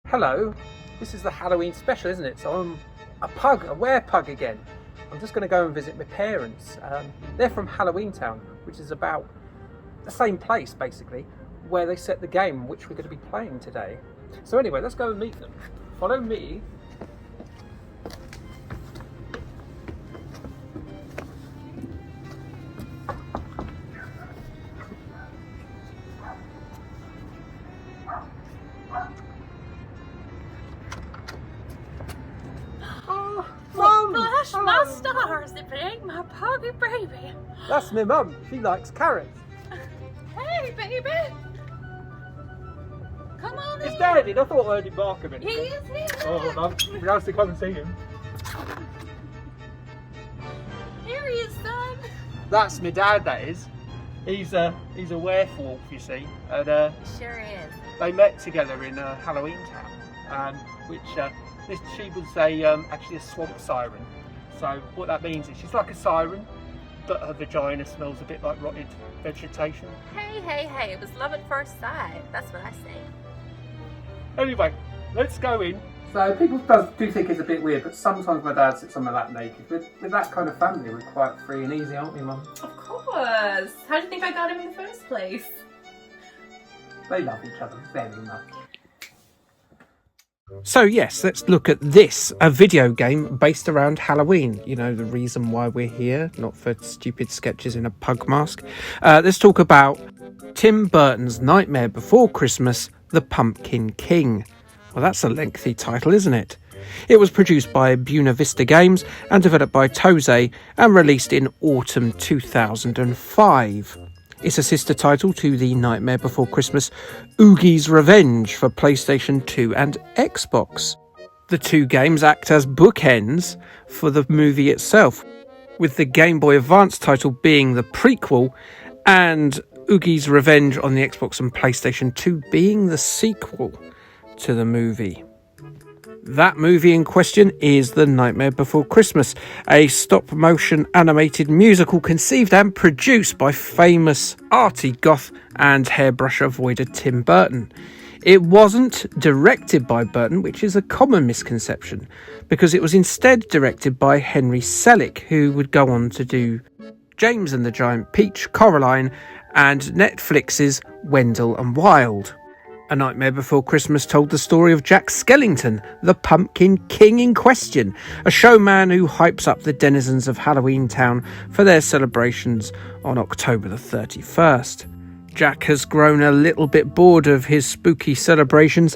Hello, this is the Halloween special, isn't it? So I'm a WerePug again. I'm just going to go and visit my parents. They're from Halloween Town, which is about the same place, basically, where they set the game which we're going to be playing today. So anyway, let's go and meet them. Follow me. My stars, they bring my puggy baby. That's my mum. She likes carrots. Hey, baby. Come on in. It's Daddy. I thought I heard him bark a minute. He is here. Oh, Mum. It'd be nice to come and see him. Here he is, son. That's my dad, that is. He's a werewolf, you see. And Sure is. they met together in Halloween Town, which she was actually a swamp siren. So what that means is she's like a siren, but her vagina smells a bit like rotted vegetation. Hey, it was love at first sight. That's what I say. Anyway, let's go in. So people do think it's a bit weird, but sometimes my dad sits on my lap naked. With that kind of family, we're quite free and easy, aren't we, Mum? Of course. How do you think I got him in the first place? They love each other very much. So yes, let's look at this, a video game based around Halloween. You know, the reason why we're here, not for stupid sketches in a pug mask. Let's talk about Tim Burton's Nightmare Before Christmas, The Pumpkin King. Well, that's a lengthy title, isn't it? It was produced by Buena Vista Games and developed by Toze and released in autumn 2005. It's a sister title to the Nightmare Before Christmas Oogie's Revenge for PlayStation 2 and Xbox. The two games act as bookends for the movie itself, with the Game Boy Advance title being the prequel and Oogie's Revenge on the Xbox and PlayStation 2 being the sequel to the movie. That movie in question is The Nightmare Before Christmas, a stop-motion animated musical conceived and produced by famous arty goth and hairbrush avoider Tim Burton. It wasn't directed by Burton, which is a common misconception, because it was instead directed by Henry Selick, who would go on to do James and the Giant Peach, Coraline, and Netflix's Wendell and Wild. A Nightmare Before Christmas told the story of Jack Skellington, the Pumpkin King in question, a showman who hypes up the denizens of Halloween Town for their celebrations on October the 31st. Jack has grown a little bit bored of his spooky celebrations,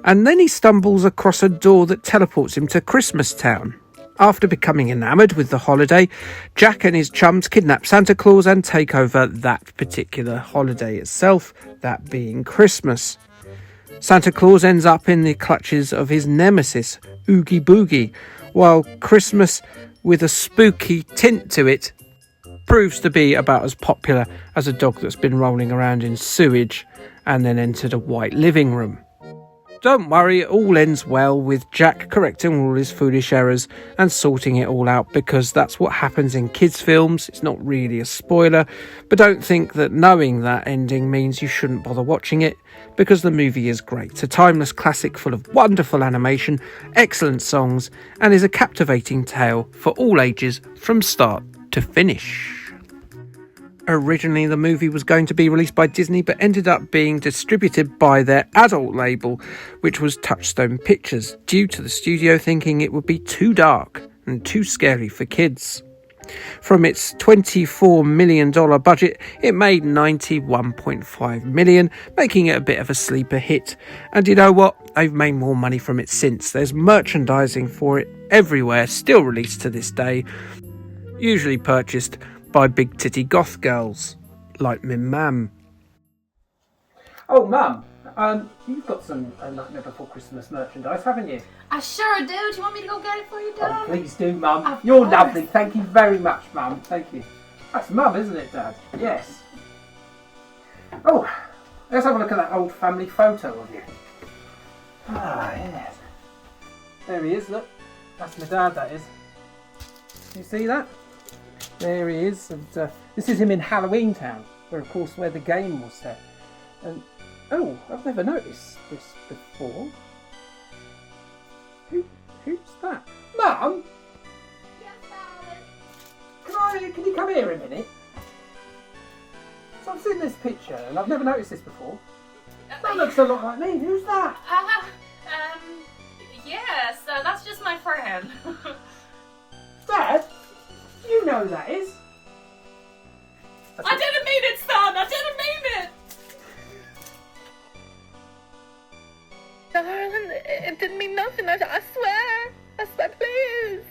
and then he stumbles across a door that teleports him to Christmas Town. After becoming enamoured with the holiday, Jack and his chums kidnap Santa Claus and take over that particular holiday itself, that being Christmas. Santa Claus ends up in the clutches of his nemesis, Oogie Boogie, while Christmas, with a spooky tint to it, proves to be about as popular as a dog that's been rolling around in sewage and then entered a white living room. Don't worry, it all ends well with Jack correcting all his foolish errors and sorting it all out, because that's what happens in kids' films. It's not really a spoiler, but don't think that knowing that ending means you shouldn't bother watching it, because the movie is great. A timeless classic full of wonderful animation, excellent songs, and is a captivating tale for all ages from start to finish. Originally, the movie was going to be released by Disney, but ended up being distributed by their adult label, which was Touchstone Pictures, due to the studio thinking it would be too dark and too scary for kids. From its $24 million budget, it made $91.5 million, making it a bit of a sleeper hit. And you know what? They've made more money from it since. There's merchandising for it everywhere, still released to this day, usually purchased by big titty goth girls like me mum. Oh, Mum, you've got some Nightmare Before Christmas merchandise, haven't you? I sure do. Do you want me to go get it for you, Dad? Oh, please do, Mum. Of You're course. lovely. Thank you very much, Mum. Thank you. That's Mum, isn't it, Dad? Yes. Oh, let's have a look at that old family photo of you. Ah, yes. There he is, look. That's my dad, that is. You see that? There he is, and this is him in Halloween Town, where the game was set. And oh, I've never noticed this before. here a minute. So I've seen this picture and I've never noticed this before. That looks a lot like me. Who's that? Yes, that's just my friend. Dad? You know who that is. I didn't mean it, son! I didn't mean it! Darling, it didn't mean nothing, I swear. I swear, please.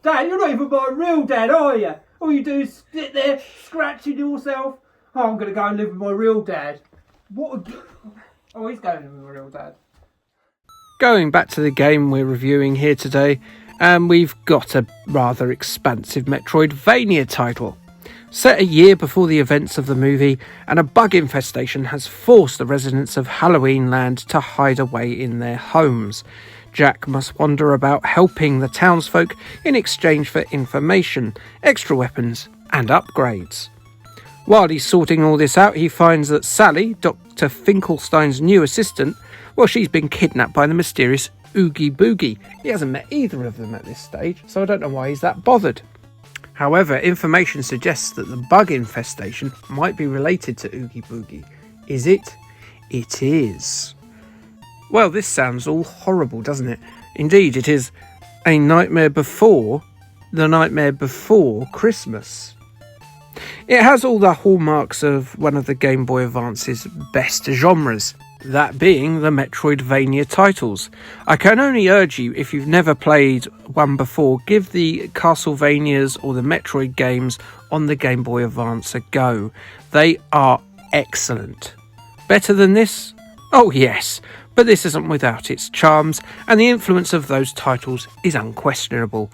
Dad, you're not even my real dad, are you? All you do is sit there scratching yourself. Oh, I'm going to go and live with my real dad. What a... Oh, he's going with my real dad. Going back to the game we're reviewing here today, we've got a rather expansive Metroidvania title. Set a year before the events of the movie, and a bug infestation has forced the residents of Halloween Land to hide away in their homes. Jack must wander about helping the townsfolk in exchange for information, extra weapons and upgrades. While he's sorting all this out, he finds that Sally, Dr. Finkelstein's new assistant, well, she's been kidnapped by the mysterious Oogie Boogie. He hasn't met either of them at this stage, so I don't know why he's that bothered. However, information suggests that the bug infestation might be related to Oogie Boogie. Is it? It is. Well, this sounds all horrible, doesn't it? Indeed, it is a nightmare before the nightmare before Christmas. It has all the hallmarks of one of the Game Boy Advance's best genres, that being the Metroidvania titles. I can only urge you, if you've never played one before, give the Castlevanias or the Metroid games on the Game Boy Advance a go. They are excellent. Better than this? Oh yes, but this isn't without its charms, and the influence of those titles is unquestionable.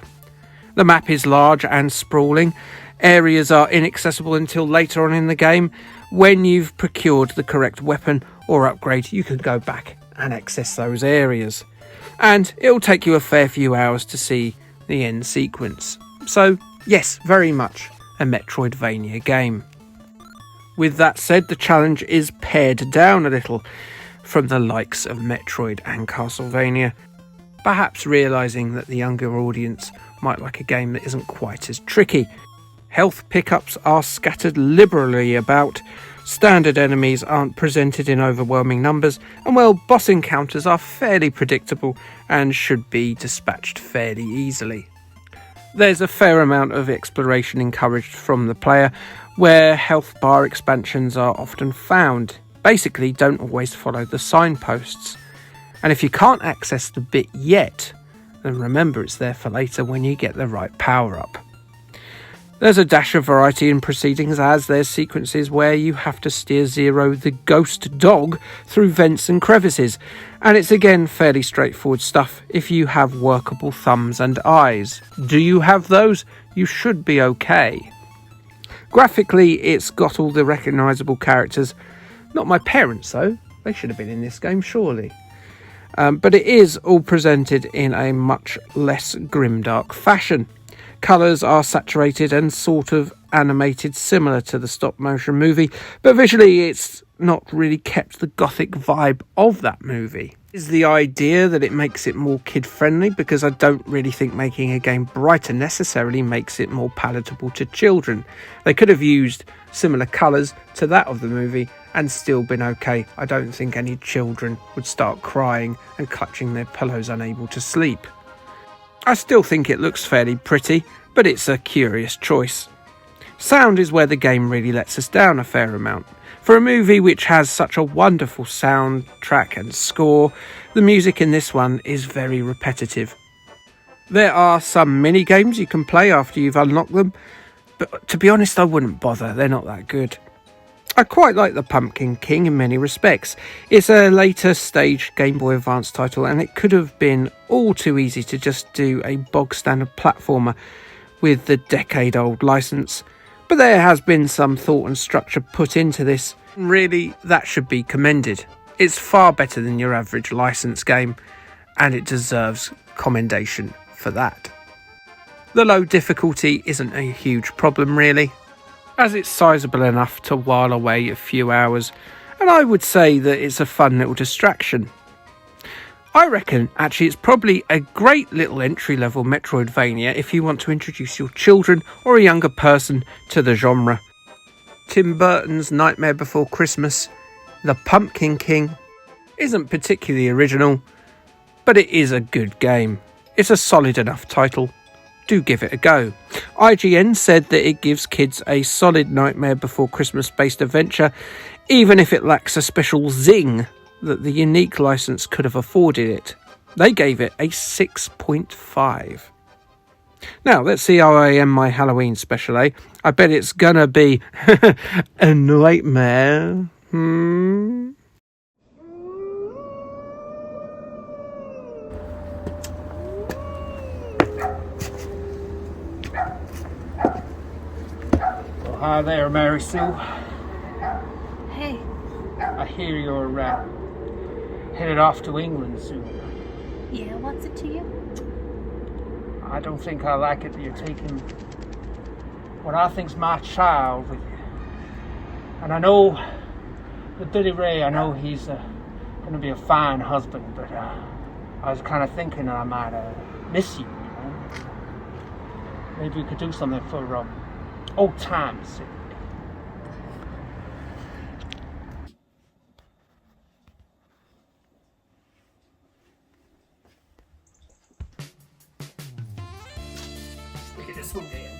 The map is large and sprawling. Areas are inaccessible until later on in the game. When you've procured the correct weapon or upgrade, you can go back and access those areas. And it'll take you a fair few hours to see the end sequence. So, yes, very much a Metroidvania game. With that said, the challenge is pared down a little from the likes of Metroid and Castlevania, perhaps realising that the younger audience might like a game that isn't quite as tricky. Health pickups are scattered liberally about, standard enemies aren't presented in overwhelming numbers, and well, boss encounters are fairly predictable and should be dispatched fairly easily. There's a fair amount of exploration encouraged from the player, where health bar expansions are often found. Basically, don't always follow the signposts. And if you can't access the bit yet, then remember it's there for later when you get the right power-up. There's a dash of variety in proceedings, as there's sequences where you have to steer Zero the ghost dog through vents and crevices, and it's again fairly straightforward stuff if you have workable thumbs and eyes. Do you have those? You should be okay. Graphically, it's got all the recognisable characters. Not my parents though, they should have been in this game surely. But it is all presented in a much less grimdark fashion. Colours are saturated and sort of animated similar to the stop motion movie, but visually it's not really kept the gothic vibe of that movie. Is the idea that it makes it more kid friendly, because I don't really think making a game brighter necessarily makes it more palatable to children. They could have used similar colours to that of the movie and still been okay. I don't think any children would start crying and clutching their pillows unable to sleep. I still think it looks fairly pretty, but it's a curious choice. Sound is where the game really lets us down a fair amount. For a movie which has such a wonderful soundtrack and score, the music in this one is very repetitive. There are some mini games you can play after you've unlocked them, but to be honest I wouldn't bother, they're not that good. I quite like the Pumpkin King in many respects. It's a later stage Game Boy Advance title, and it could have been all too easy to just do a bog standard platformer with the decade-old license. But there has been some thought and structure put into this. Really, that should be commended. It's far better than your average license game, and it deserves commendation for that. The low difficulty isn't a huge problem really, as it's sizable enough to while away a few hours, and I would say that it's a fun little distraction. I reckon, actually, it's probably a great little entry-level Metroidvania if you want to introduce your children or a younger person to the genre. Tim Burton's Nightmare Before Christmas, The Pumpkin King, isn't particularly original, but it is a good game. It's a solid enough title. Do give it a go. IGN said that it gives kids a solid Nightmare Before Christmas based adventure, even if it lacks a special zing that the unique license could have afforded it. They gave it a 6.5. Now, let's see how I am my Halloween special, eh? I bet it's gonna be a nightmare. Well, hi there, Mary Sue. Hey. I hear you're headed off to England soon. Yeah, what's it to you? I don't think I like it that you're taking what I think's my child with you. And I know with Billy Ray, I know he's going to be a fine husband, but I was kind of thinking that I might miss you, you know. Maybe we could do something for old times' sake. Look at this one there.